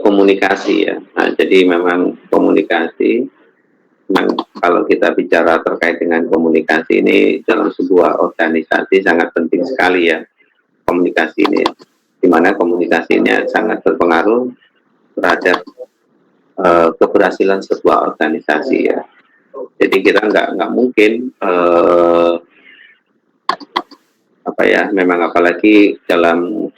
komunikasi ya. Nah, jadi memang komunikasi, memang kalau kita bicara terkait dengan komunikasi ini dalam sebuah organisasi sangat penting sekali ya, komunikasi ini. Di mana komunikasi ini sangat berpengaruh terhadap keberhasilan sebuah organisasi ya. Jadi kita nggak mungkin apa ya, memang apalagi dalam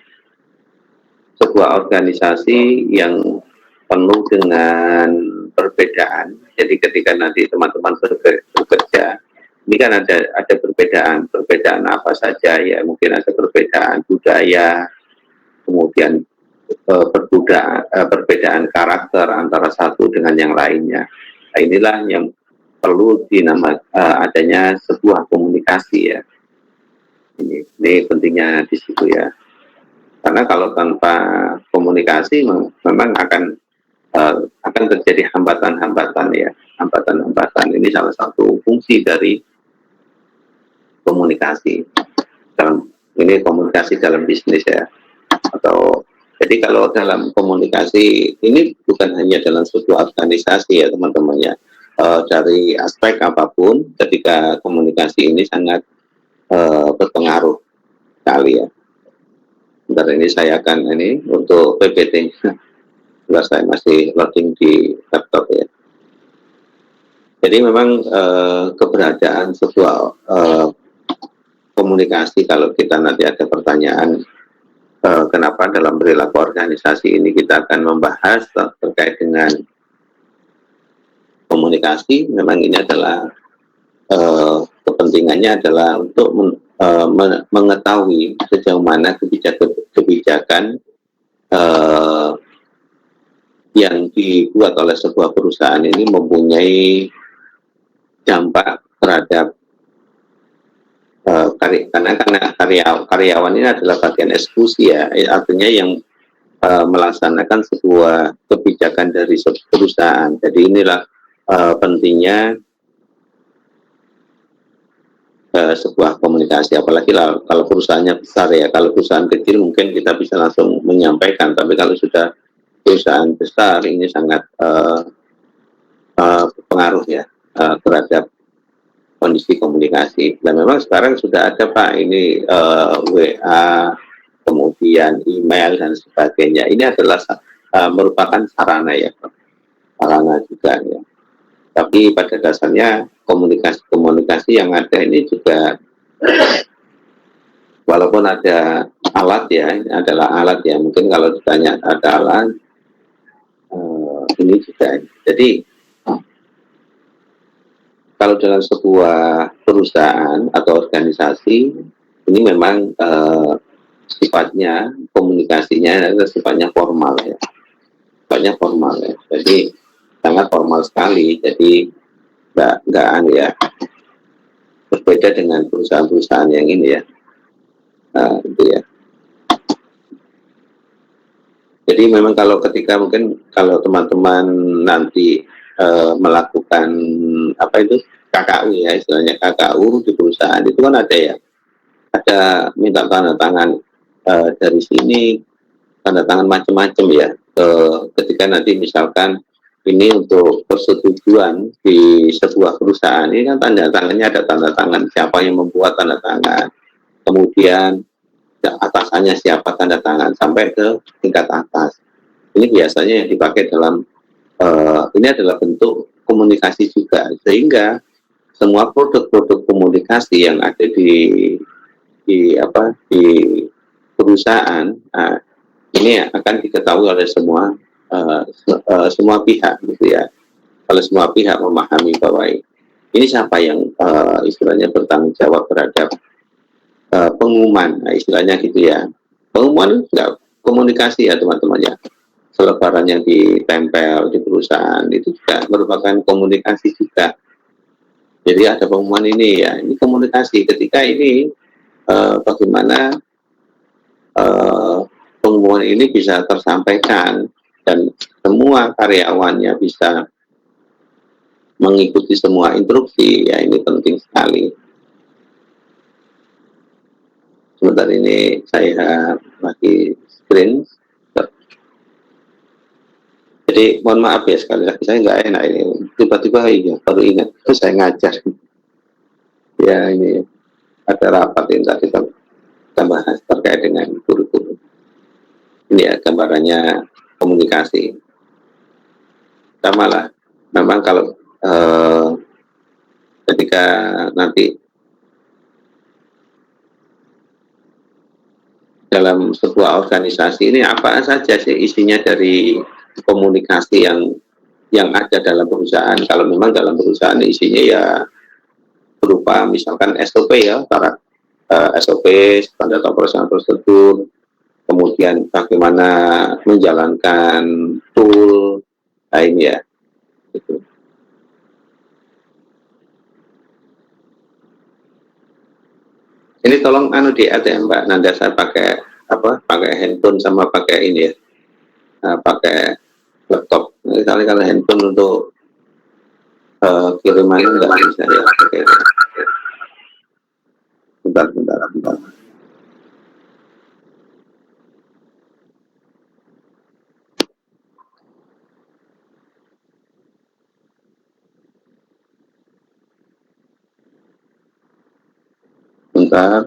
sebuah organisasi yang penuh dengan perbedaan. Jadi ketika nanti teman-teman bekerja, ini kan ada perbedaan apa saja ya, mungkin ada perbedaan budaya, kemudian perbedaan karakter antara satu dengan yang lainnya. Nah, inilah yang perlu adanya sebuah komunikasi ya. Ini pentingnya di situ ya. Karena kalau tanpa komunikasi memang akan terjadi hambatan-hambatan ya, hambatan-hambatan. Ini salah satu fungsi dari komunikasi komunikasi dalam bisnis ya. Atau jadi kalau dalam komunikasi ini bukan hanya dalam sebuah organisasi ya teman-teman ya, dari aspek apapun ketika komunikasi ini sangat berpengaruh sekali ya. Bentar ini saya akan ini untuk PPT sebentar, saya masih loading di laptop ya. Jadi memang keberadaan sebuah komunikasi, kalau kita nanti ada pertanyaan kenapa dalam perilaku organisasi ini kita akan membahas terkait dengan komunikasi, memang ini adalah kepentingannya adalah untuk mengetahui sejauh mana kebijakan yang dibuat oleh sebuah perusahaan ini mempunyai dampak terhadap karena karyawan ini adalah bagian eksekusi ya, artinya yang melaksanakan sebuah kebijakan dari perusahaan. Jadi inilah pentingnya sebuah komunikasi, apalagi kalau perusahaannya besar ya. Kalau perusahaan kecil mungkin kita bisa langsung menyampaikan, tapi kalau sudah perusahaan besar ini sangat berpengaruh ya terhadap kondisi komunikasi. Dan memang sekarang sudah ada Pak ini WA, kemudian email dan sebagainya. Ini adalah merupakan sarana ya, sarana juga ya. Tapi pada dasarnya komunikasi yang ada ini juga, walaupun ada alat ya, ini adalah alat ya. Mungkin kalau ditanya ada alat, ini juga. Jadi kalau dalam sebuah perusahaan atau organisasi ini memang sifatnya komunikasinya adalah sifatnya formal ya, sifatnya formal ya. Jadi sangat formal sekali. Jadi nggak ya, berbeda dengan perusahaan-perusahaan yang ini ya. Itu ya. Jadi memang kalau ketika mungkin kalau teman-teman nanti melakukan apa itu KKU ya, istilahnya KKU di perusahaan itu kan ada ya, ada minta tanda tangan dari sini, tanda tangan macam-macam ya. Ketika nanti misalkan ini untuk persetujuan di sebuah perusahaan, ini kan tanda tangannya ada tanda tangan siapa yang membuat tanda tangan, kemudian atasannya siapa tanda tangan sampai ke tingkat atas. Ini biasanya yang dipakai dalam ini adalah bentuk komunikasi juga, sehingga semua produk-produk komunikasi yang ada di perusahaan ini akan diketahui oleh semua pihak gitu ya. Kalau semua pihak memahami bahwa ini siapa yang istilahnya bertanggung jawab terhadap pengumuman, nah, istilahnya gitu ya. Pengumuman enggak komunikasi ya teman-teman ya. Selebaran yang ditempel di perusahaan itu juga merupakan komunikasi juga. Jadi ada pengumuman ini ya, ini komunikasi. Ketika ini bagaimana pengumuman ini bisa tersampaikan dan semua karyawannya bisa mengikuti semua instruksi, ya ini penting sekali. Sebentar ini saya lagi screen. Jadi mohon maaf ya, sekali lagi saya nggak enak ini. Tiba-tiba iya baru ingat, terus saya ngajar. Ya ini ada rapat yang tadi kita bahas terkait dengan guru-guru. Ini ya gambarannya komunikasi. Sama lah. Memang kalau ketika nanti dalam sebuah organisasi ini apa saja sih isinya dari komunikasi yang ada dalam perusahaan. Kalau memang dalam perusahaan isinya ya berupa misalkan SOP ya, para SOP, standar operasional prosedur, kemudian bagaimana menjalankan tool, nah ini ya. Gitu. Ini tolong di add ya Mbak Nanda, saya pakai handphone sama pakai ini ya, pakai laptop. Kali handphone untuk kiriman nggak bisa ya. Oke. Bentar. Bentar.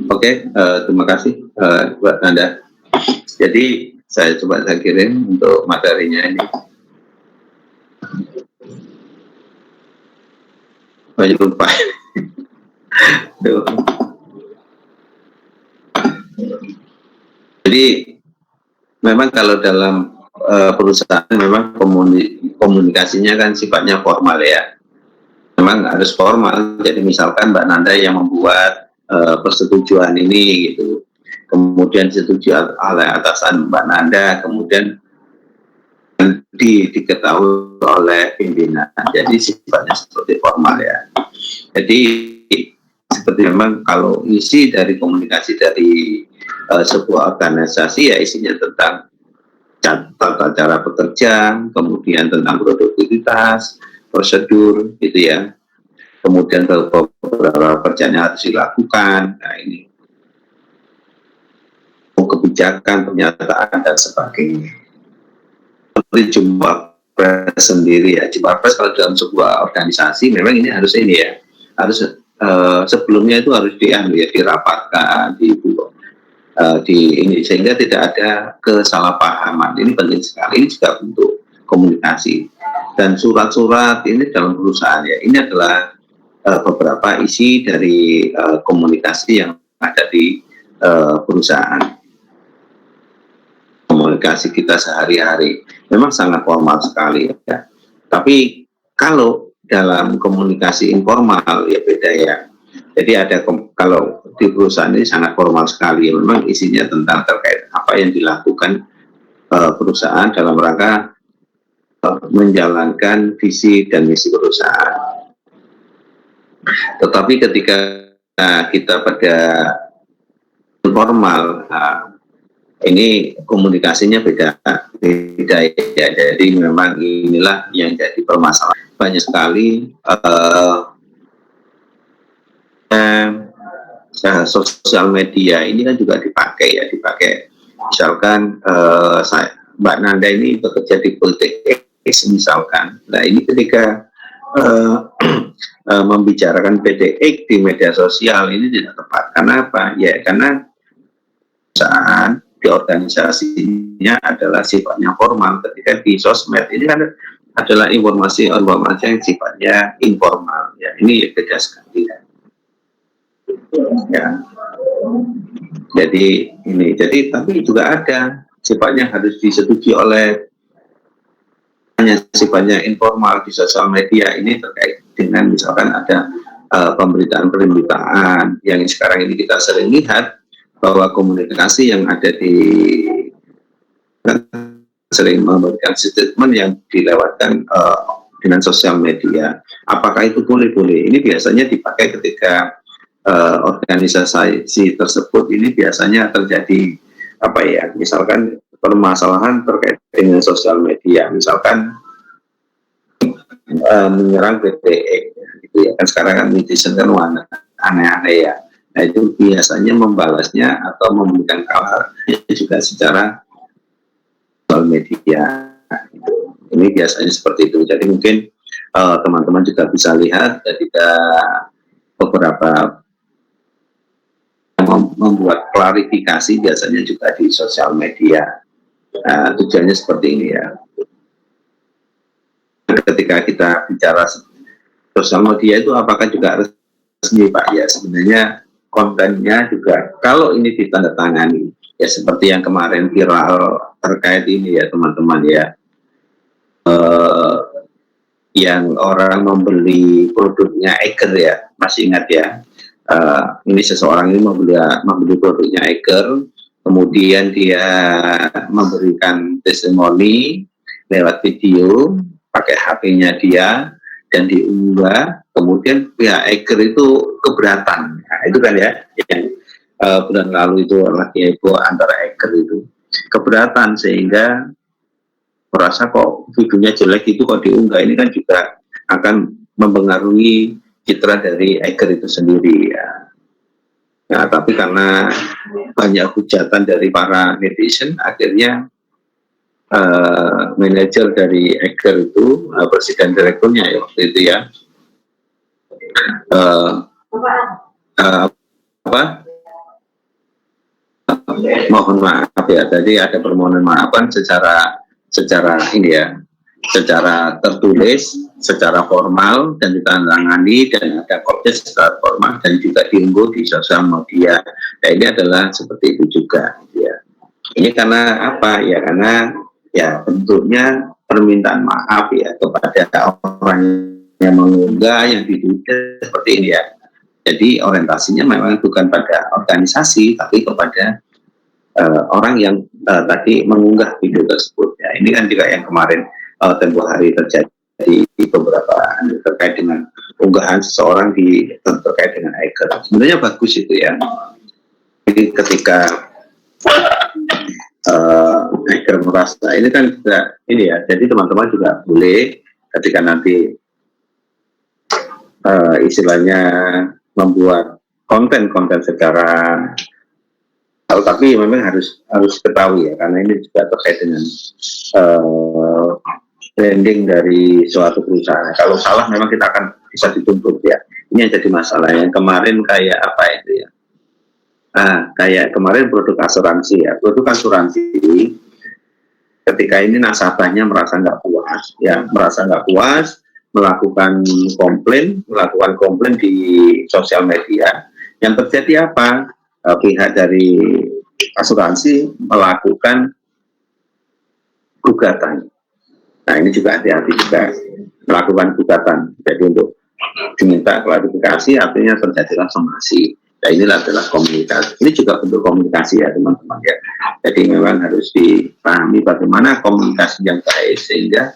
Oke, terima kasih Mbak Nanda. Jadi saya coba kirim untuk materinya ini. Banyak lupa. Jadi memang kalau dalam perusahaan memang komunikasinya kan sifatnya formal ya. Memang harus formal. Jadi misalkan Mbak Nanda yang membuat persetujuan ini gitu, kemudian disetujui oleh atasan Mbak Nanda, kemudian diketahui oleh pimpinan. Jadi sifatnya seperti formal ya. Jadi seperti memang kalau isi dari komunikasi dari sebuah organisasi ya isinya tentang tata cara bekerja, kemudian tentang produktivitas, prosedur gitu ya, kemudian beberapa pekerjaan yang harus dilakukan, nah ini kebijakan, pernyataan dan sebagainya. Seperti jumlah pres sendiri ya, jumlah pres kalau dalam sebuah organisasi memang ini harus sebelumnya itu harus dirapatkan, ini sehingga tidak ada kesalahpahaman. Ini penting sekali. Ini juga bentuk komunikasi. Dan surat-surat ini dalam perusahaan ya, ini adalah beberapa isi dari komunikasi yang ada di perusahaan. Komunikasi kita sehari-hari memang sangat formal sekali ya. Tapi kalau dalam komunikasi informal ya beda ya. Jadi kalau di perusahaan ini sangat formal sekali, memang isinya tentang terkait apa yang dilakukan perusahaan dalam rangka menjalankan visi dan misi perusahaan. Tetapi ketika kita pada informal, ini komunikasinya beda ya. Jadi memang inilah yang jadi permasalahan. Banyak sekali sosial media ini kan juga dipakai misalkan Mbak Nanda ini bekerja di Politik X misalkan, nah ini ketika membicarakan PDX di media sosial ini tidak tepat. Kenapa? Ya karena perusahaan di organisasinya adalah sifatnya formal, ketika di sosmed ini kan adalah informasi yang sifatnya informal ya. Ini beda sekali ya. Jadi tapi juga ada sifatnya harus disetujui oleh, hanya sifatnya informal di sosial media ini terkait dengan misalkan ada pemberitaan yang sekarang ini kita sering lihat bahwa komunikasi yang ada di sering memberikan statement yang dilewatkan dengan sosial media. Apakah itu boleh? Ini biasanya dipakai ketika organisasi tersebut ini biasanya terjadi misalkan permasalahan terkait dengan sosial media, misalkan menyerang BTE gitu ya kan, sekarang kan netizen kan aneh-aneh ya. Nah itu biasanya membalasnya atau memberikan kabar juga secara sosial media. Ini biasanya seperti itu. Jadi mungkin teman-teman juga bisa lihat ketika beberapa membuat klarifikasi biasanya juga di sosial media. Tujuannya seperti ini ya. Ketika kita bicara sosial media itu apakah juga resmi Pak? Ya sebenarnya kontennya juga kalau ini ditandatangani ya seperti yang kemarin viral terkait ini ya teman-teman ya, yang orang membeli produknya Eiger ya, masih ingat ya, ini seseorang ini membeli produknya Eiger, kemudian dia memberikan testimoni lewat video pakai HP-nya dia dan diunggah, kemudian pihak Eiger itu keberatan. Nah, itu kan ya yang bulan lalu itu lagi heboh antara Eiger itu keberatan, sehingga merasa kok videonya jelek itu kok diunggah, ini kan juga akan mempengaruhi citra dari Eiger itu sendiri ya. Nah, tapi karena banyak hujatan dari para netizen, akhirnya manajer dari Eiger itu, presiden direkturnya ya waktu itu ya, mohon maaf ya, jadi ada permohonan maafan secara ini ya, secara tertulis, secara formal dan ditandatangani, dan ada kopnya secara formal dan juga diunggah di sosial media. Nah ini adalah seperti itu juga ya. Ini karena apa ya, karena ya bentuknya permintaan maaf ya kepada orang yang mengunggah, yang diduga seperti ini ya. Jadi orientasinya memang bukan pada organisasi tapi kepada orang yang tadi mengunggah video tersebut ya. Ini kan juga yang kemarin tempoh hari terjadi di beberapa terkait dengan unggahan seseorang terkait dengan Eiger. Sebenarnya bagus itu ya. Jadi ketika Eiger merasa ini kan juga ini ya, jadi teman-teman juga boleh ketika nanti istilahnya membuat konten-konten secara, tapi memang harus ketahui ya, karena ini juga terkait dengan branding dari suatu perusahaan. Kalau salah memang kita akan bisa dituntut ya. Ini yang jadi masalah. Yang kemarin kayak apa itu ya? Kayak kemarin produk asuransi ya. Produk asuransi ketika ini nasabahnya merasa nggak puas, melakukan komplain di sosial media. Yang terjadi apa? Pihak dari asuransi melakukan gugatan. Nah ini juga hati-hati juga melakukan gugatan. Jadi untuk diminta klarifikasi artinya terjadilah somasi. Nah inilah adalah komunikasi. Ini juga bentuk komunikasi ya teman-teman ya. Jadi memang harus dipahami bagaimana komunikasi yang baik sehingga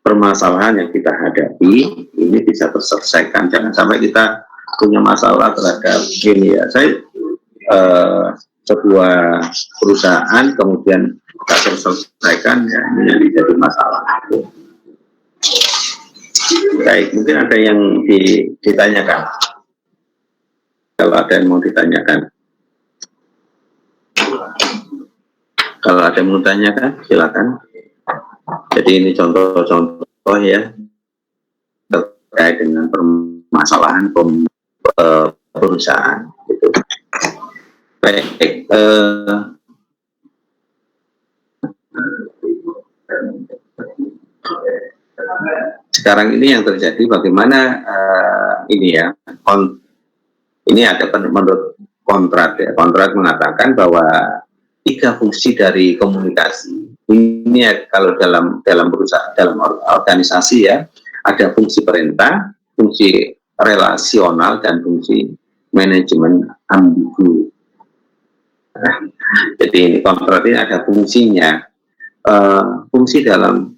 permasalahan yang kita hadapi ini bisa terselesaikan. Jangan sampai kita punya masalah terhadap ini ya. Saya sebuah perusahaan kemudian tak terselesaikan ya, ini jadi masalah. Baik, mungkin ada yang ditanyakan. Kalau ada yang mau ditanyakan, silakan. Jadi ini contoh-contoh ya terkait dengan permasalahan perusahaan. Gitu. Baik, sekarang ini yang terjadi bagaimana ini ya, ini ada menurut kontrak ya, kontrak mengatakan bahwa 3 fungsi dari komunikasi ini ya, kalau dalam perusahaan, dalam organisasi ya, ada fungsi perintah, fungsi relasional, dan fungsi manajemen ambigu. Nah, jadi kontrak ini ada fungsinya. Fungsi dalam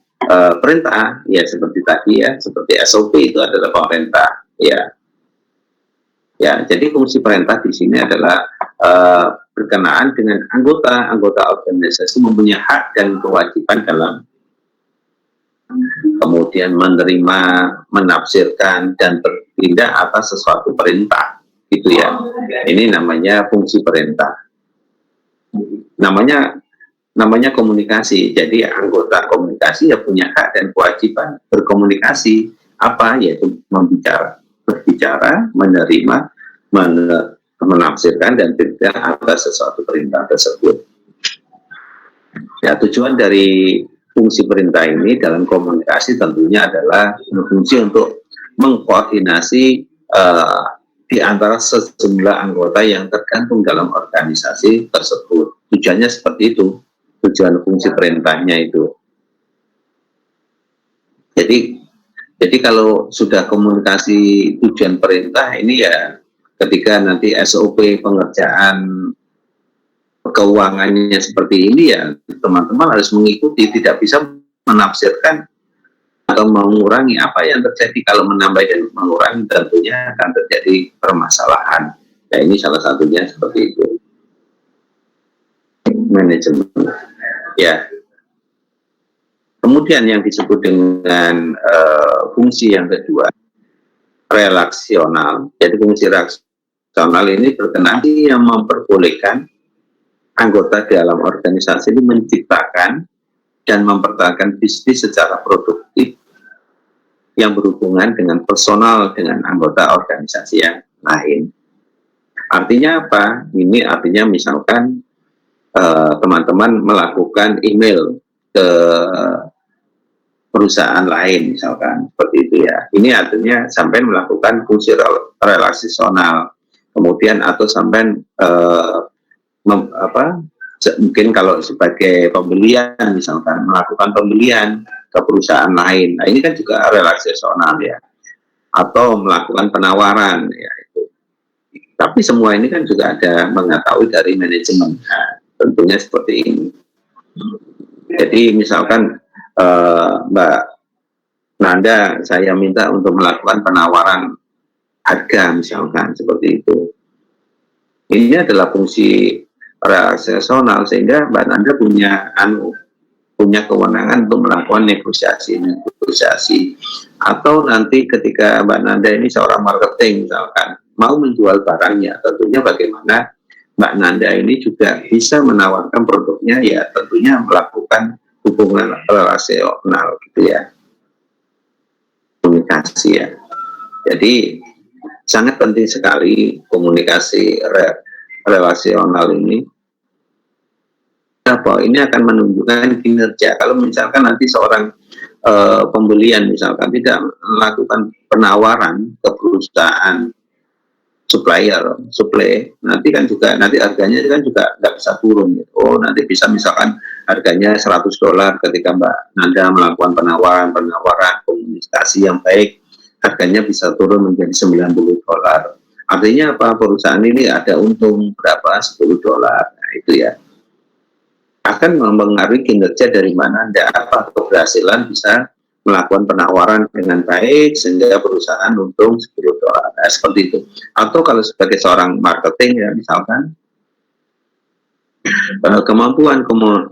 perintah ya seperti tadi ya, seperti SOP itu adalah pemerintah ya. Ya, jadi fungsi perintah di sini adalah berkenaan dengan anggota organisasi mempunyai hak dan kewajiban dalam kemudian menerima, menafsirkan, dan bertindak atas sesuatu perintah, gitu ya. Ini namanya fungsi perintah. Namanya komunikasi. Jadi anggota komunikasi ya punya hak dan kewajiban berkomunikasi, apa, yaitu berbicara, menerima, menafsirkan, dan bertindak atas sesuatu perintah tersebut. Ya, tujuan dari fungsi perintah ini dalam komunikasi tentunya adalah fungsi untuk mengkoordinasi di antara sejumlah anggota yang tergantung dalam organisasi tersebut. Tujuannya seperti itu, tujuan fungsi perintahnya itu. Jadi kalau sudah komunikasi tujuan perintah ini ya ketika nanti SOP pengerjaan keuangannya seperti ini ya teman-teman harus mengikuti, tidak bisa menafsirkan atau mengurangi. Apa yang terjadi kalau menambah dan mengurangi tentunya akan terjadi permasalahan. Ya ini salah satunya seperti itu. Manajemen. Ya. Kemudian yang disebut dengan fungsi yang kedua, relasional. Jadi fungsi relasional ini berkenaan yang memperbolehkan anggota dalam organisasi ini menciptakan dan mempertahankan bisnis secara produktif yang berhubungan dengan personal dengan anggota organisasi yang lain. Artinya apa? Ini artinya misalkan teman-teman melakukan email ke perusahaan lain misalkan, seperti itu ya. Ini artinya sampai melakukan fungsi relasional. Kemudian atau sampai mungkin kalau sebagai pembelian misalkan melakukan pembelian ke perusahaan lain, nah ini kan juga relasional ya, atau melakukan penawaran ya itu. Tapi semua ini kan juga ada mengetahui dari manajemen, nah, tentunya seperti ini. Jadi misalkan Mbak Nanda, saya minta untuk melakukan penawaran harga misalkan seperti itu. Ini adalah fungsi relasional sehingga Mbak Nanda punya kewenangan untuk melakukan negosiasi. Atau nanti ketika Mbak Nanda ini seorang marketing misalkan mau menjual barangnya, tentunya bagaimana Mbak Nanda ini juga bisa menawarkan produknya, ya tentunya melakukan hubungan relasional gitu ya, komunikasi ya. Jadi sangat penting sekali komunikasi relasional ini. Apa? Ini akan menunjukkan kinerja. Kalau misalkan nanti seorang pembelian misalkan tidak melakukan penawaran ke perusahaan supply, nanti kan juga nanti harganya kan juga nggak bisa turun. Gitu. Oh nanti bisa misalkan harganya $100 ketika Mbak Nanda melakukan penawaran komunikasi yang baik, harganya bisa turun menjadi $90. Artinya apa? Perusahaan ini ada untung berapa? $10. Nah itu ya. Akan mempengaruhi kinerja dari mana Anda, apa keberhasilan bisa melakukan penawaran dengan baik sehingga perusahaan untung $10. Nah, seperti itu. Atau kalau sebagai seorang marketing ya misalkan kemampuan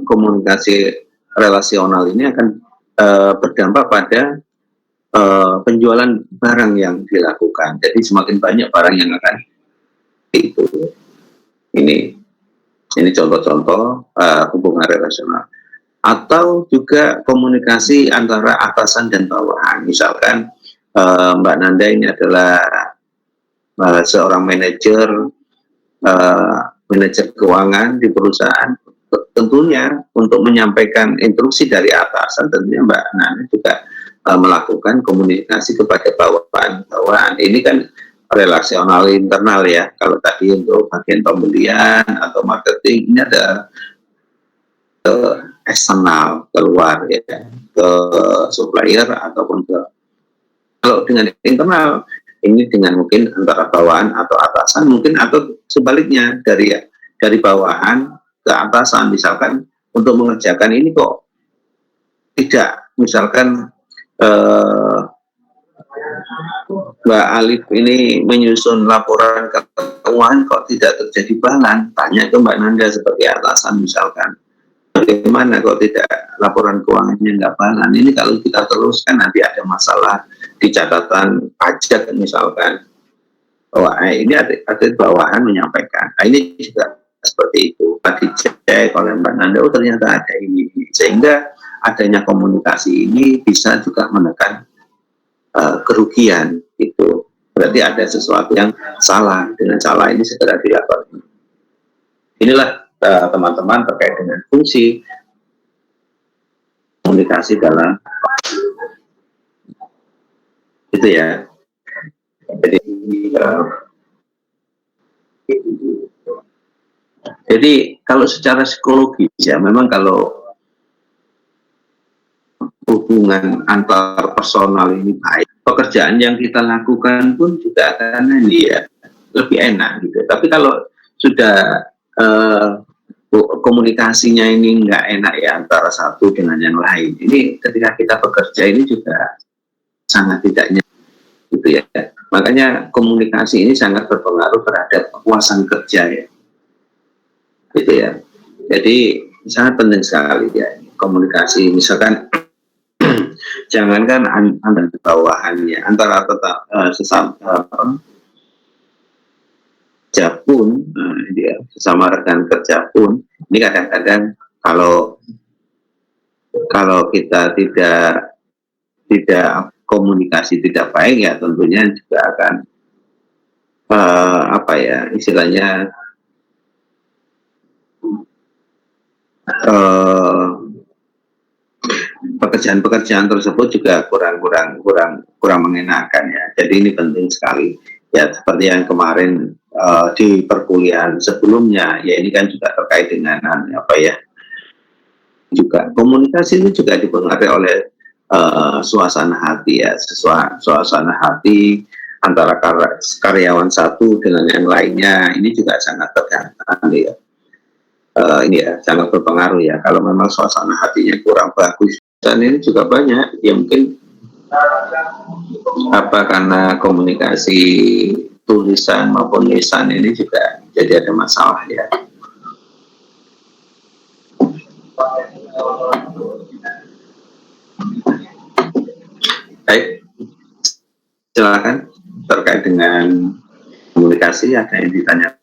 komunikasi relasional ini akan berdampak pada penjualan barang yang dilakukan. Jadi semakin banyak barang yang akan itu. Ini contoh-contoh hubungan relasional. Atau juga komunikasi antara atasan dan bawahan. Misalkan Mbak Nanda ini adalah seorang manajer keuangan di perusahaan. Tentunya untuk menyampaikan instruksi dari atasan, tentunya Mbak Nanda juga melakukan komunikasi kepada bawahan. Ini kan relasional internal ya. Kalau tadi untuk bagian pembelian atau marketing, ini ada eksternal keluar ya, ke supplier ataupun ke. Kalau dengan internal ini dengan mungkin antara bawahan atau atasan mungkin, atau sebaliknya dari bawahan ke atasan, misalkan untuk mengerjakan ini kok tidak, misalkan Mbak Alif ini menyusun laporan keuangan keuangan kok tidak terjadi balance, tanya ke Mbak Nanda sebagai atasan misalkan, bagaimana kok tidak laporan keuangannya nggak balance. Ini kalau kita teruskan nanti ada masalah di catatan pajak misalkan. Wah, ini ada bawahan menyampaikan. Nah, ini juga seperti itu. Tadi dicek oleh Mbak Nanda, oh ternyata ada ini. Sehingga adanya komunikasi ini bisa juga menekan kerugian itu. Berarti ada sesuatu yang salah. Dengan salah ini segera dilakukan. Inilah teman-teman terkait dengan fungsi komunikasi dalam itu ya. Jadi kalau secara psikologis ya memang kalau hubungan antar personal ini baik, pekerjaan yang kita lakukan pun juga akan ya lebih enak gitu. Tapi kalau sudah komunikasinya ini nggak enak ya antara satu dengan yang lain, ini ketika kita bekerja ini juga sangat tidak nyaman gitu ya. Makanya komunikasi ini sangat berpengaruh terhadap kepuasan kerja ya, gitu ya. Jadi sangat penting sekali ya komunikasi. Misalkan jangankan antara bawahannya, antara sesama kerja pun, sesama rekan kerja pun, ini kadang-kadang kalau kita tidak komunikasi tidak baik ya tentunya juga akan apa ya istilahnya pekerjaan tersebut juga kurang mengenakan ya. Jadi ini penting sekali ya, seperti yang kemarin di perkuliahan sebelumnya ya, ini kan juga terkait dengan apa ya, juga komunikasi ini juga dipengaruhi oleh suasana hati ya, suasana hati antara karyawan satu dengan yang lainnya ini juga sangat tergantung ya. Ini ya sangat berpengaruh ya. Kalau memang suasana hatinya kurang bagus, dan ini juga banyak ya mungkin karena komunikasi tulisan maupun lisan ini juga jadi ada masalah ya. Baik, silakan terkait dengan komunikasi ada yang ditanyakan.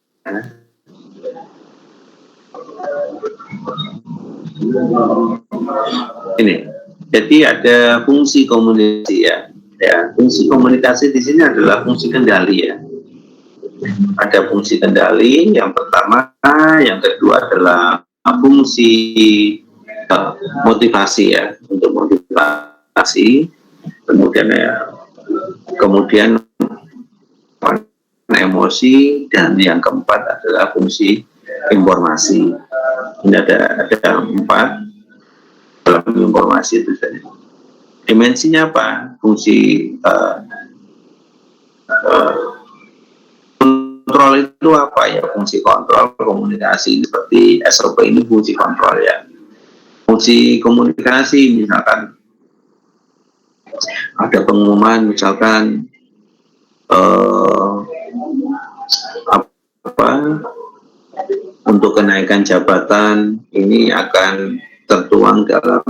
Ini, jadi ada fungsi komunikasi ya. Fungsi komunikasi di sini adalah fungsi kendali ya. Ada fungsi kendali yang pertama, yang kedua adalah fungsi motivasi ya, untuk motivasi. Kemudian emosi, dan yang keempat adalah fungsi informasi. Ini ada 4 dalam informasi itu saja. Dimensinya apa? Fungsi kontrol itu apa ya? Fungsi kontrol komunikasi seperti SOP ini fungsi kontrol ya. Fungsi komunikasi misalkan ada pengumuman misalkan untuk kenaikan jabatan ini akan tertuang dalam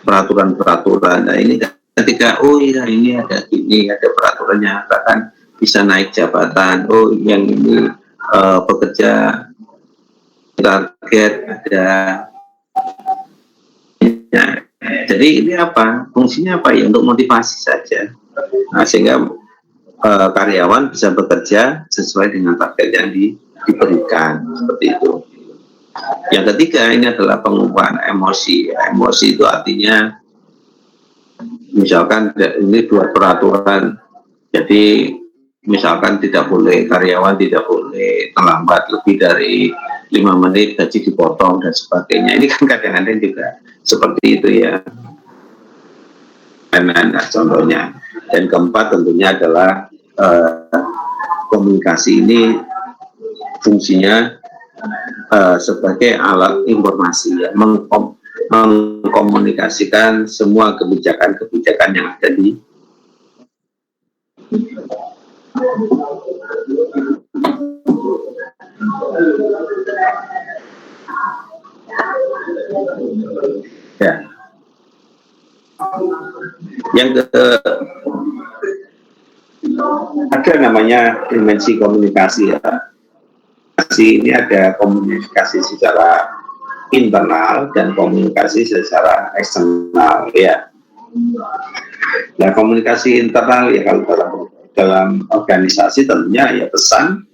peraturan. Nah ini ketika ini ada peraturannya akan bisa naik jabatan. Yang ini bekerja target ada. Ya, jadi ini apa? Fungsinya apa ya? Untuk motivasi saja. Nah, sehingga karyawan bisa bekerja sesuai dengan target yang diberikan seperti itu. Yang ketiga ini adalah pengubahan emosi. Emosi itu artinya misalkan ini buat peraturan, jadi misalkan karyawan tidak boleh terlambat lebih dari 5 menit, gaji dipotong dan sebagainya. Ini kan kadang-kadang juga seperti itu ya. Nah, contohnya. Dan keempat tentunya adalah komunikasi ini fungsinya sebagai alat informasi ya, mengkomunikasikan semua kebijakan yang ada Ya, yang ke ada namanya dimensi komunikasi ya. Ini ada komunikasi secara internal dan komunikasi secara eksternal ya. Nah, komunikasi internal ya kalau dalam organisasi tentunya ya pesan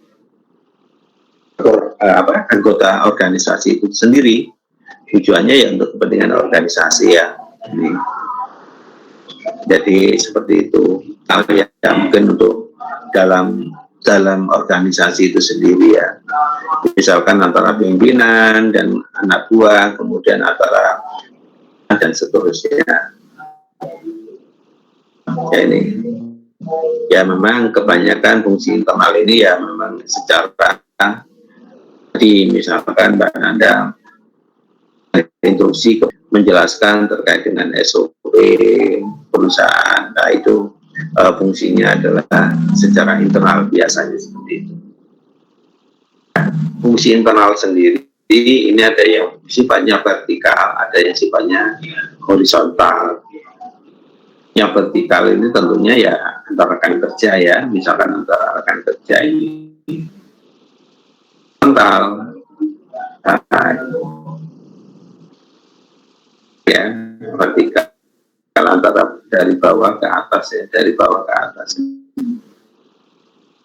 anggota organisasi itu sendiri, tujuannya ya untuk kepentingan organisasi ya. Ini. Jadi seperti itu. Ya, mungkin untuk dalam organisasi itu sendiri ya. Misalkan antara pimpinan dan anak buah, kemudian antara dan seterusnya. Ya ini. Ya memang kebanyakan fungsi internal ini ya memang secara misalkan Mbak Nanda instruksi menjelaskan terkait dengan SOP perusahaan. Nah itu fungsinya adalah secara internal biasanya seperti itu. Fungsi internal sendiri ini ada yang sifatnya vertikal, ada yang sifatnya horizontal. Yang vertikal ini tentunya ya antara rekan kerja ya, misalkan antara rekan kerja ini horizontal. Ya, vertikal antara dari bawah ke atas ya, dari bawah ke atas.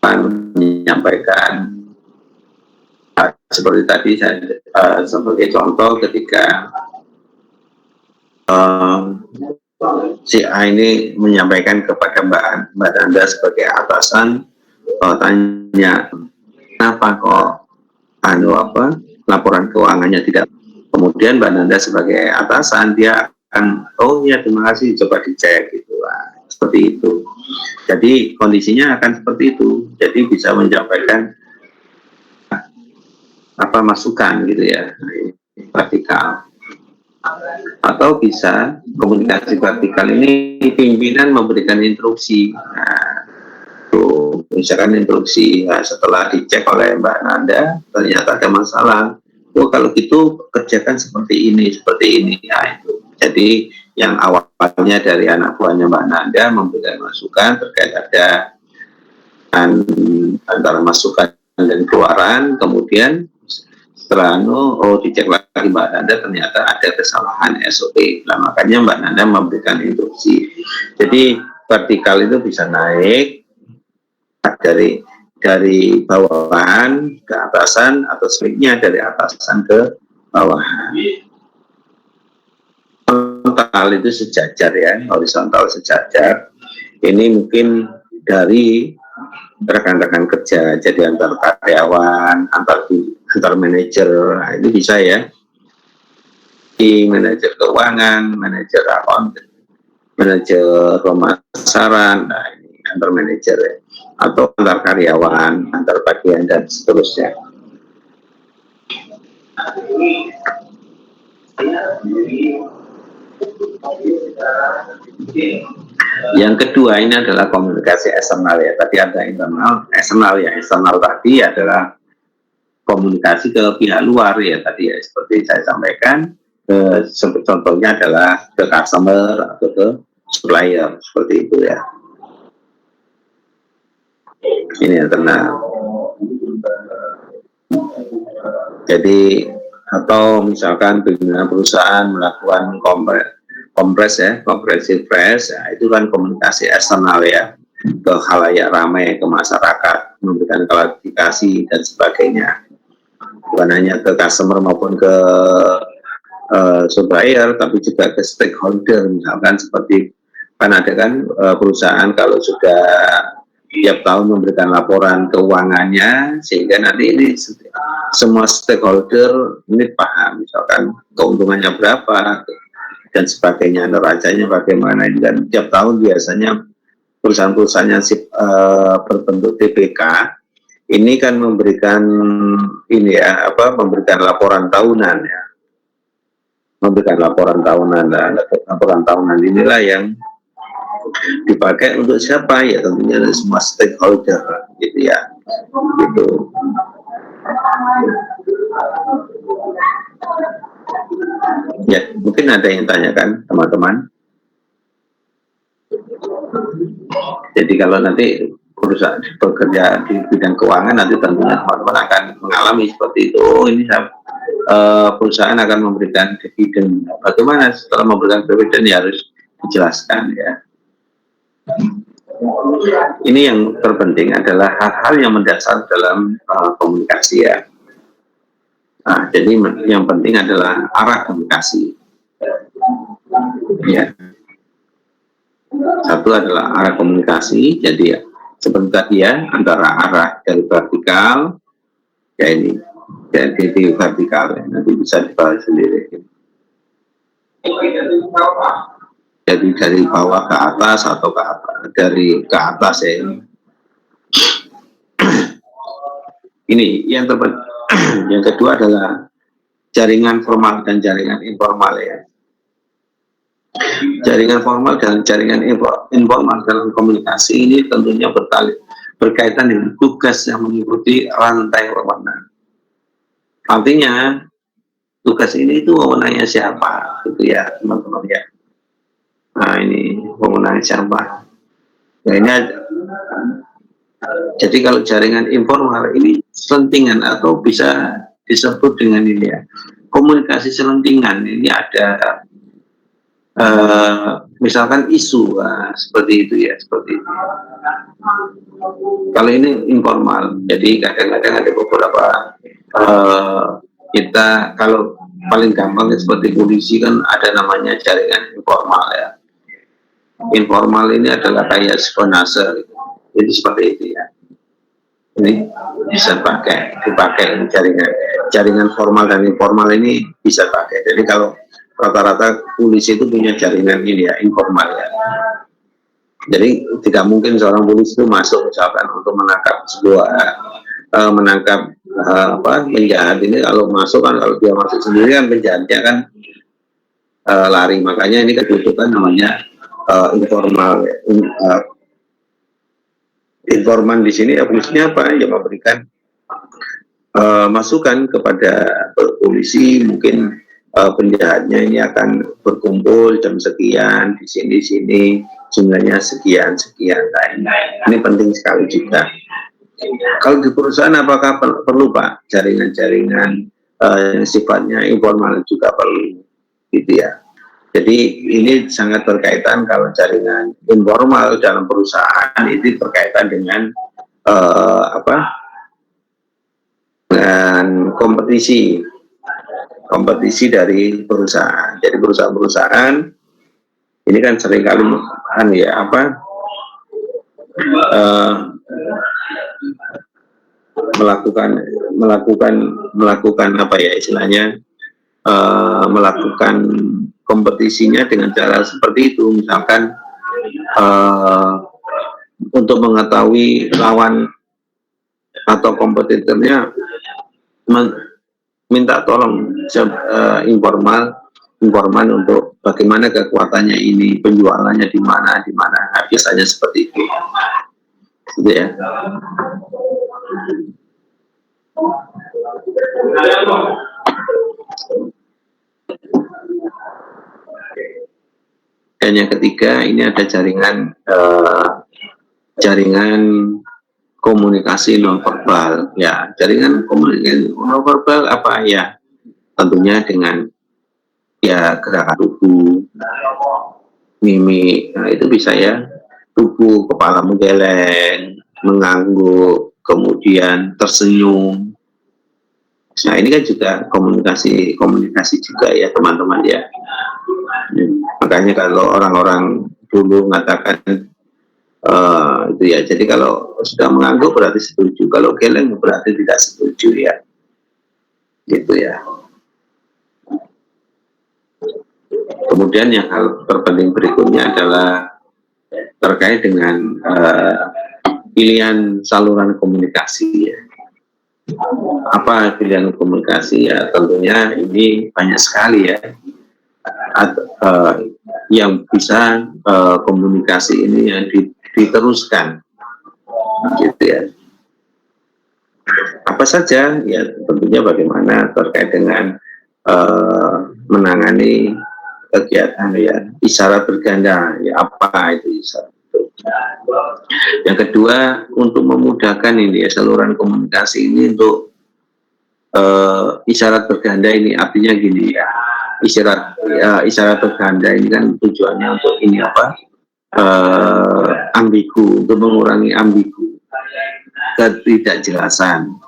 Menyampaikan seperti tadi saya sebagai contoh ketika si A ini menyampaikan kepada Mbak Nanda sebagai atasan, tanya kenapa kok laporan keuangannya tidak. Kemudian Mbak Nanda sebagai atasan dia akan ya terima kasih coba dicek gitu lah, seperti itu. Jadi kondisinya akan seperti itu. Jadi bisa menyampaikan masukan gitu ya, vertikal. Atau bisa komunikasi vertikal ini pimpinan memberikan instruksi. Nah, misalkan instruksi setelah dicek oleh Mbak Nanda ternyata ada masalah. Kalau gitu kerjakan seperti ini. Nah, itu. Jadi yang awalnya dari anak buahnya Mbak Nanda memberikan masukan terkait ada antara masukan dan keluaran, kemudian setelah dicek lagi Mbak Nanda ternyata ada kesalahan SOP. Nah, makanya Mbak Nanda memberikan instruksi. Jadi vertikal itu bisa naik dari bawahan ke atasan atau sebaliknya dari atasan ke bawahan. Horizontal itu sejajar ya, horizontal sejajar. Ini mungkin dari rekan-rekan kerja, jadi antar karyawan, antar manajer, nah, itu bisa ya. Di manajer keuangan, manajer akuntan, manajer pemasaran, nah ini antar manajer ya. Atau antar karyawan, antar bagian dan seterusnya. Yang kedua ini adalah komunikasi eksternal ya. Tadi ada internal, eksternal ya. Eksternal tadi adalah komunikasi ke pihak luar ya. Tadi ya seperti saya sampaikan. Contohnya adalah ke customer atau ke supplier seperti itu ya. Ini internal. Jadi atau misalkan pimpinan perusahaan melakukan kompresi press, ya, itu kan komunikasi eksternal ya, ke khalayak ramai, ke masyarakat, memberikan klarifikasi dan sebagainya. Bukan hanya ke customer maupun ke supplier, tapi juga ke stakeholder, misalkan seperti kan ada kan perusahaan kalau sudah tiap tahun memberikan laporan keuangannya, sehingga nanti ini semua stakeholder ini paham, misalkan keuntungannya berapa dan sebagainya, neracanya bagaimana. Dan tiap tahun biasanya perusahaan-perusahaan yang berbentuk TPK ini kan memberikan memberikan laporan tahunan ya, memberikan laporan tahunan. Laporan tahunan inilah yang Dipakai untuk siapa? Ya tentunya semua stakeholder gitu ya. Gitu. Ya, mungkin ada yang tanyakan teman-teman. Jadi kalau nanti perusahaan bekerja di bidang keuangan, nanti tentunya teman-teman akan mengalami seperti itu. Oh, ini perusahaan akan memberikan dividen. Bagaimana setelah memberikan dividen ya harus dijelaskan ya. Ini yang terpenting adalah hal-hal yang mendasar dalam komunikasi ya. Nah, jadi yang penting adalah arah komunikasi. Ya. Satu adalah arah komunikasi, jadi ya, seperti tadi ya, antara arah dari vertikal, ya ini, dari vertikal, ya, nanti bisa dibahas sendiri. Jadi dari bawah ke atas atau ke atas, dari ke atas ya ini. Ini yang terpenting. Yang kedua adalah jaringan formal dan jaringan informal ya. Jaringan formal dan jaringan informal dalam komunikasi ini tentunya berkaitan dengan tugas yang mengikuti rantai pewarnaan. Artinya tugas ini itu wewenangnya siapa, gitu ya teman-teman ya. Nah ini wewenangnya siapa. Nah, ini jadi kalau jaringan informal ini selentingan atau bisa disebut dengan ini ya, komunikasi selentingan. Ini ada misalkan isu seperti itu ya, seperti itu. Kalau ini informal, jadi kadang-kadang ada beberapa kita kalau paling gampang seperti polisi kan ada namanya jaringan informal ya. Informal ini adalah kayak spionase, jadi seperti itu ya. Ini bisa dipakai jaringan formal dan informal ini bisa pakai. Jadi kalau rata-rata polisi itu punya jaringan ini ya, informal ya. Jadi tidak mungkin seorang polisi itu masuk misalkan untuk menangkap sebuah penjahat ini. Kalau masuk kan, kalau dia masuk sendiri kan penjahatnya kan lari. Makanya ini kebutuhan namanya informal. Informan di sini ya fungsinya apa? Ya memberikan masukan kepada polisi, mungkin penjahatnya ini akan berkumpul jam sekian di sini jumlahnya sekian. Nah, ini penting sekali juga. Kalau di perusahaan apakah perlu Pak jaringan-jaringan sifatnya informal juga perlu, gitu ya. Jadi ini sangat berkaitan kalau jaringan informal dalam perusahaan itu berkaitan dengan dengan kompetisi dari perusahaan. Jadi perusahaan-perusahaan ini kan seringkali melakukan apa ya istilahnya, melakukan kompetisinya dengan cara seperti itu, misalkan untuk mengetahui lawan atau kompetitornya minta tolong informan untuk bagaimana kekuatannya ini, penjualannya di mana. Nah, biasanya seperti itu, gitu ya. Dan yang ketiga ini ada jaringan komunikasi nonverbal ya. Jaringan komunikasi nonverbal apa ya, tentunya dengan ya gerakan tubuh, mimik. Nah itu bisa ya, tubuh, kepala menggeleng, mengangguk, kemudian tersenyum. Nah ini kan juga komunikasi juga ya teman-teman ya. Makanya kalau orang-orang dulu mengatakan itu ya, jadi kalau sudah mengangguk berarti setuju, kalau geleng berarti tidak setuju ya, gitu ya. Kemudian yang hal terpenting berikutnya adalah terkait dengan pilihan saluran komunikasi ya. Apa pilihan komunikasi ya, tentunya ini banyak sekali ya. yang bisa komunikasi ini yang diteruskan, gitu ya. Apa saja? Ya tentunya bagaimana terkait dengan menangani kegiatan ya isyarat berganda, ya apa itu isyarat. Yang kedua, untuk memudahkan ini ya saluran komunikasi ini untuk isyarat berganda ini artinya gini ya, isyarat berganda ini kan tujuannya untuk ini apa, ambigu, untuk mengurangi ambigu, ketidakjelasan.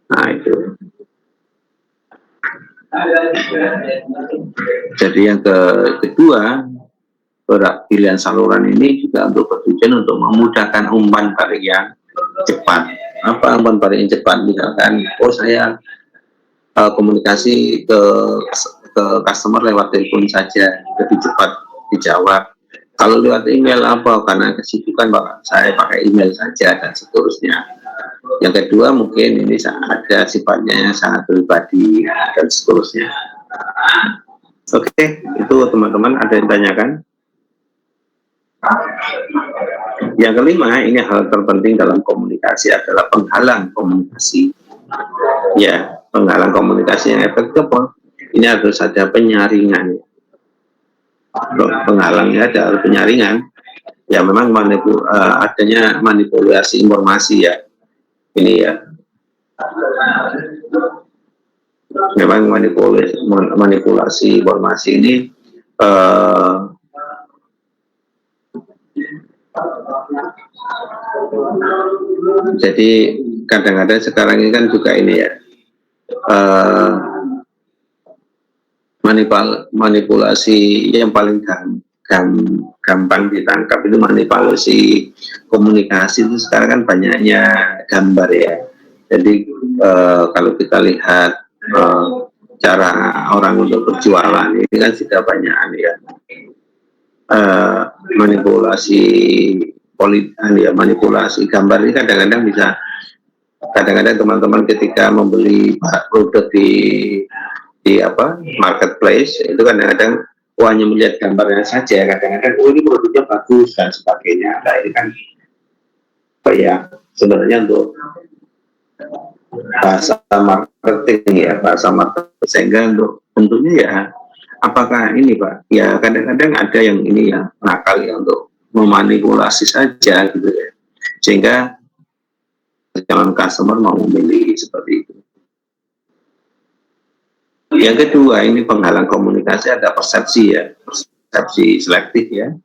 Nah itu. Jadi yang kedua, pilihan saluran ini juga untuk bertujuan untuk memudahkan umpan balik yang cepat. Apa umpan balik yang cepat? Misalkan, oh saya komunikasi ke customer lewat telepon saja, lebih cepat dijawab. Kalau lewat email apa? Karena kesibukan Pak, saya pakai email saja dan seterusnya. Yang kedua mungkin ini ada sifatnya sangat pribadi dan seterusnya. Oke, itu teman-teman ada yang tanyakan? Yang kelima, ini hal terpenting dalam komunikasi adalah penghalang komunikasi. Ya, penghalang komunikasi yang efektif, ini harus ada penyaringan. Penghalangnya ada penyaringan. Ya, memang adanya manipulasi informasi ya. Ini ya. Memang manipulasi informasi ini jadi kadang-kadang sekarang ini kan juga ini ya, manipulasi yang paling gampang ditangkap itu manipulasi komunikasi itu sekarang kan banyaknya gambar ya. Jadi kalau kita lihat cara orang untuk berjualan ini kan sudah banyak ya, manipulasi gambar ini kadang-kadang bisa, kadang-kadang teman-teman ketika membeli produk di apa marketplace itu kadang-kadang hanya melihat gambarnya saja, kadang-kadang oh ini produknya bagus dan sebagainya. Nah ini kan ya sebenarnya untuk bahasa marketing ya, bahasa marketing, sehingga untuk bentuknya ya apakah ini Pak ya, kadang-kadang ada yang ini ya nakal ya untuk memanipulasi saja gitu ya, sehingga calon customer mau memilih seperti itu. Yang kedua, ini penghalang komunikasi ada persepsi ya, persepsi selektif ya,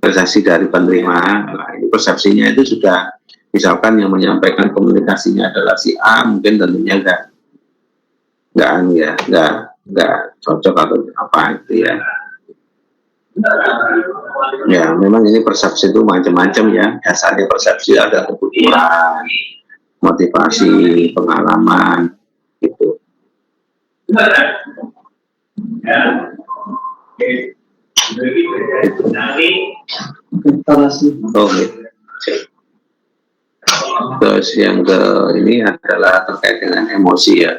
persepsi dari penerima. Nah, ini persepsinya itu sudah, misalkan yang menyampaikan komunikasinya adalah si A, mungkin tentunya nggak cocok atau apa itu ya. Ya, memang ini persepsi itu macam-macam ya. Dasarnya persepsi ada kebutuhan, motivasi, pengalaman, gitu. Oke. Terus yang ini adalah terkait dengan emosi ya,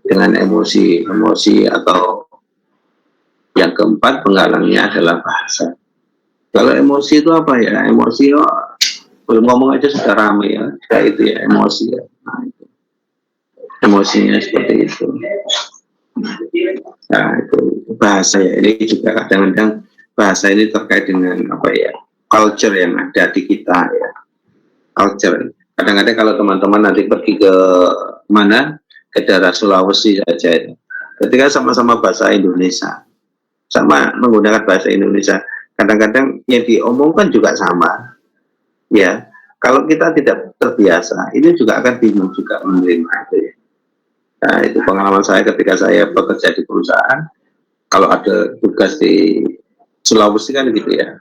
dengan emosi atau yang keempat penghalangnya adalah bahasa. Kalau emosi itu apa ya? Emosi belum ngomong aja sudah ramai ya, kayak itu ya emosi ya. Nah, itu. Emosinya seperti itu. Nah itu bahasa ya, ini juga kadang-kadang bahasa ini terkait dengan apa ya, culture yang ada di kita ya, culture. Kadang-kadang kalau teman-teman nanti pergi ke mana, ke daerah Sulawesi saja, ketika sama-sama bahasa Indonesia, sama menggunakan bahasa Indonesia, kadang-kadang yang diomongkan juga sama ya. Kalau kita tidak terbiasa, ini juga akan bingung juga menerima itu ya. Nah itu pengalaman saya ketika saya bekerja di perusahaan, kalau ada tugas di Sulawesi kan gitu ya.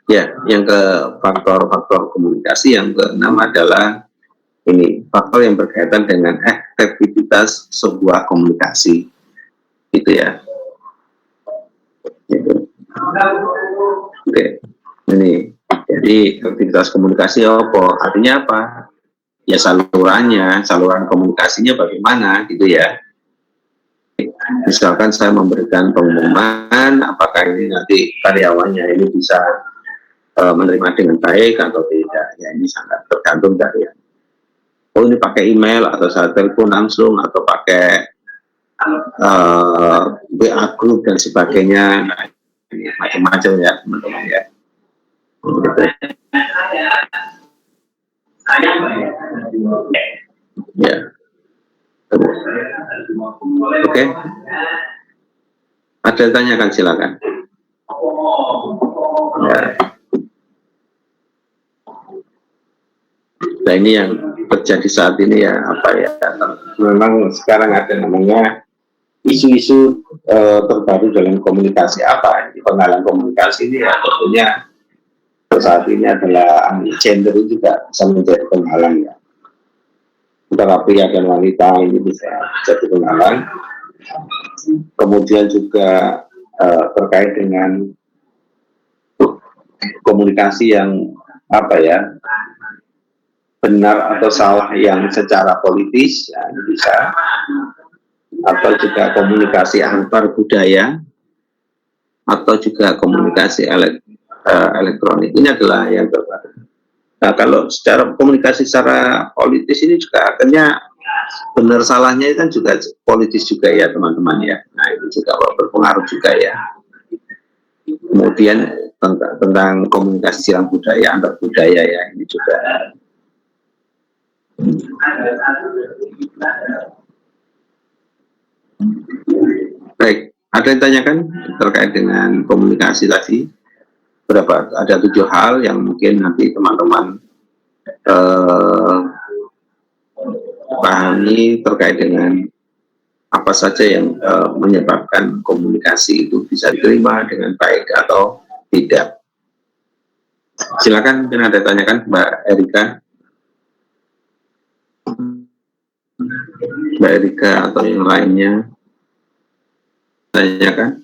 Ya, yang ke faktor-faktor komunikasi yang keenam adalah ini faktor yang berkaitan dengan efektivitas sebuah komunikasi, gitu ya. Gitu. Oke, ini jadi efektivitas komunikasi apa? Artinya apa? Ya saluran komunikasinya bagaimana, gitu ya. Misalkan saya memberikan pengumuman, apakah ini nanti karyawannya ini bisa menerima dengan baik atau tidak. Ya ini sangat tergantung dari oh ini pakai email atau saya telepon langsung atau pakai WA group dan sebagainya. Nah, ini macam-macam ya teman-teman ya. Ya. Oke. Ada yang tanyakan silakan. Ya. Nah ini yang terjadi saat ini ya apa ya? Memang sekarang ada namanya isu-isu terbaru dalam komunikasi apa? Pengalaman komunikasi ini ya tentunya saat ini adalah gender juga bisa menjadi penghalang ya. Antara pria dan wanita ini bisa jadi penghalang. Kemudian juga terkait dengan komunikasi yang apa ya benar atau salah yang secara politis ya, ini bisa atau juga komunikasi antar budaya atau juga komunikasi elektronik ini adalah yang terbaru. Nah kalau secara komunikasi secara politis ini juga akhirnya benar salahnya kan juga politis juga ya teman-teman ya. Nah itu juga berpengaruh juga ya. Kemudian tentang komunikasi silang budaya antar budaya ya ini juga. Baik, ada yang tanyakan terkait dengan komunikasi tadi? Berapa? Ada 7 hal yang mungkin nanti teman-teman pahami terkait dengan apa saja yang menyebabkan komunikasi itu bisa diterima dengan baik atau tidak. Silakan, mungkin ada tanyakan Mbak Erika. Mbak Erika atau yang lainnya tanyakan.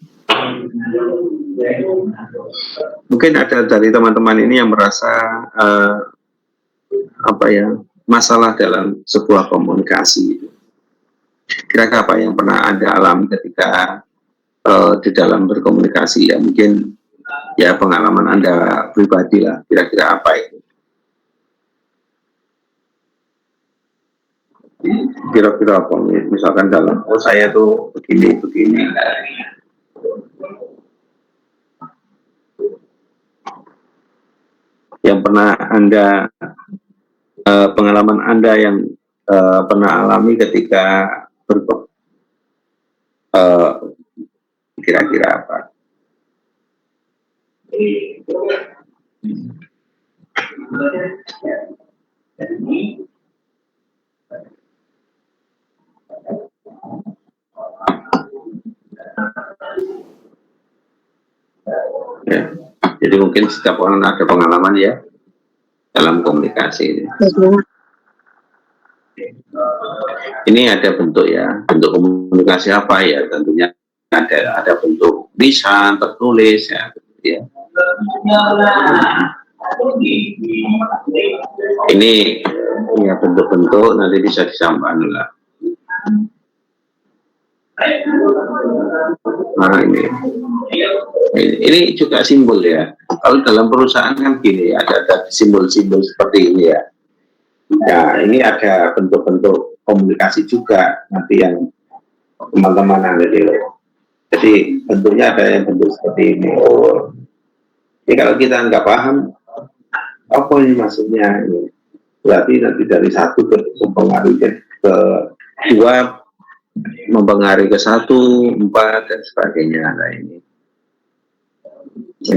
Mungkin ada dari teman-teman ini yang merasa apa ya masalah dalam sebuah komunikasi. Kira-kira apa yang pernah Anda alami ketika di dalam berkomunikasi ya mungkin ya pengalaman Anda pribadi lah kira-kira apa itu? Kira-kira apa misalkan dalam saya tuh begini yang pernah Anda pengalaman Anda yang pernah alami ketika kira-kira apa? Ya. Jadi mungkin setiap orang ada pengalaman ya dalam komunikasi ini. Ini ada bentuk ya, bentuk komunikasi apa ya? Tentunya ada bentuk lisan, tertulis ya. Ini ya bentuk-bentuk nanti bisa disampaikan lah. Nah ini juga simbol ya. Kalau dalam perusahaan kan gini, ada simbol-simbol seperti ini ya. Nah ini ada bentuk-bentuk komunikasi juga nanti yang teman-teman ada di luar. Jadi bentuknya ada yang bentuk seperti ini. Oh, ini kalau kita nggak paham apa ini maksudnya, ini berarti nanti dari satu ke mempengaruhi ke dua, mempengaruhi ke 1, 4 dan sebagainya. Nah ini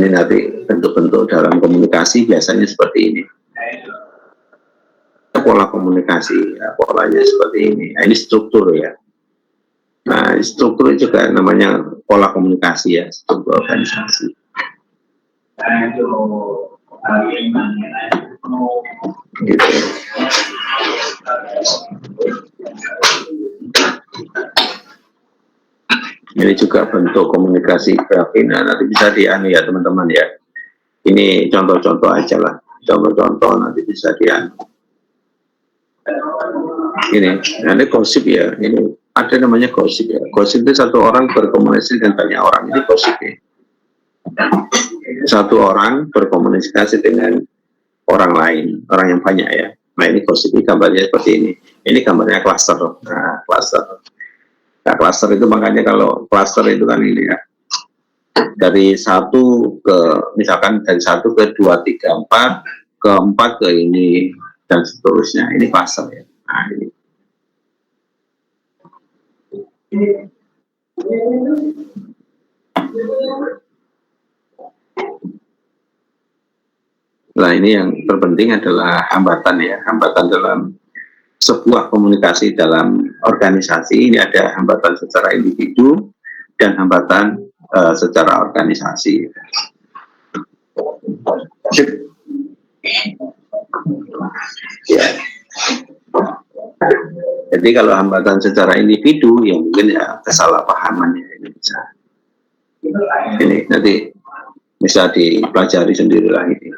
nanti bentuk-bentuk dalam komunikasi biasanya seperti ini. Pola komunikasi, ya, polanya seperti ini. Nah, ini struktur ya. Nah, struktur juga namanya pola komunikasi ya, struktur organisasi. Gitu. Ini juga bentuk komunikasi grafik. Nah, nanti bisa dianu ya teman-teman ya. Ini contoh-contoh aja lah. Contoh-contoh nanti bisa dianu. Ini gosip ya. Ini ada namanya gosip ya. Gosip itu satu orang berkomunikasi dengan banyak orang, ini gosip ya. Satu orang berkomunikasi dengan orang lain, orang yang banyak ya. Nah ini gosip, ini gambarnya seperti ini. Ini gambarnya cluster. Nah, cluster. Nah, cluster itu makanya kalau cluster itu kan ini ya. Dari satu ke, misalkan dari satu ke 2, 3, 4, ke 4 ke ini, dan seterusnya. Ini cluster ya. Nah, ini. Nah ini yang terpenting adalah hambatan ya, hambatan dalam sebuah komunikasi dalam organisasi. Ini ada hambatan secara individu dan hambatan secara organisasi. Ya. Jadi kalau hambatan secara individu, ya mungkin ya kesalahpahaman ya ini bisa. Ini nanti bisa dipelajari sendirilah ini.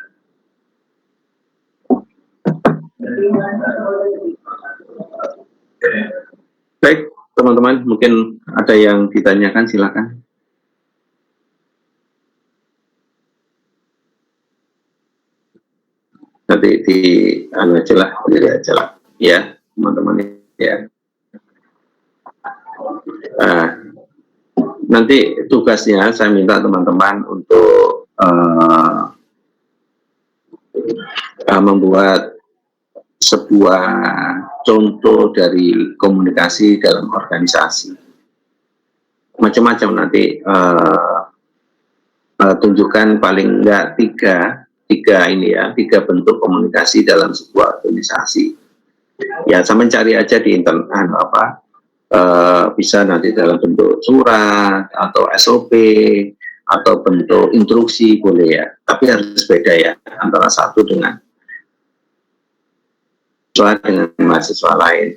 Baik, teman-teman, mungkin ada yang ditanyakan, silakan. Nanti di anu aja lah, ya, teman-teman ya. Nanti tugasnya saya minta teman-teman untuk membuat sebuah contoh dari komunikasi dalam organisasi. Macam-macam nanti tunjukkan paling enggak tiga bentuk komunikasi dalam sebuah organisasi. Ya, saya mencari aja di internet bisa nanti dalam bentuk surat atau SOP atau bentuk instruksi boleh ya, tapi harus beda ya antara satu dengan mahasiswa lain.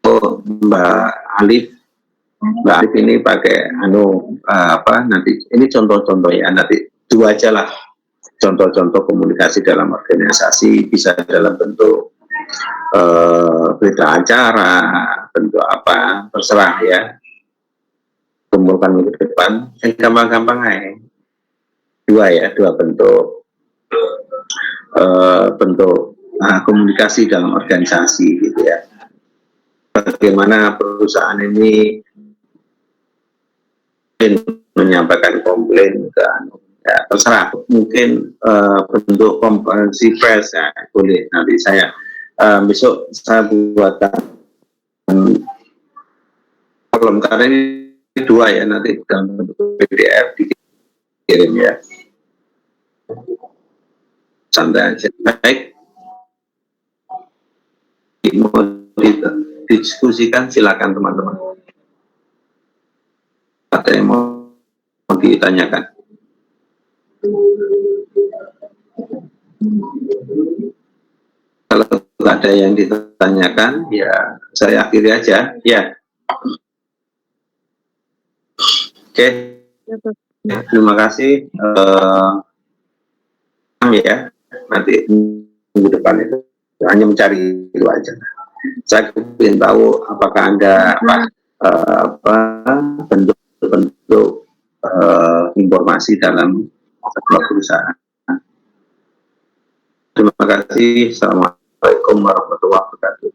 Oh, Mbak Alif ini pakai nanti ini contoh-contoh ya, nanti dua aja lah contoh-contoh komunikasi dalam organisasi, bisa dalam bentuk berita acara, bentuk apa, terserah ya. Kumpulkan minggu depan, yang gampang-gampang aja. Dua bentuk komunikasi dalam organisasi gitu ya. Bagaimana perusahaan ini menyampaikan komplain ke ya, terserah, mungkin bentuk konferensi pers ya, boleh nanti saya besok saya buatkan problem karena ini dua ya, nanti dalam bentuk PDF dikirim ya, santai aja. Baik, mau didiskusikan silakan teman-teman, ada yang mau ditanyakan. Kalau tidak ada yang ditanyakan, ya saya akhiri aja. Ya. Oke. Terima kasih. Ya, nanti minggu depan itu hanya mencari itu aja. Saya ingin tahu apakah Anda bentuk-bentuk informasi dalam sebuah perusahaan. Terima kasih. Assalamualaikum warahmatullahi wabarakatuh.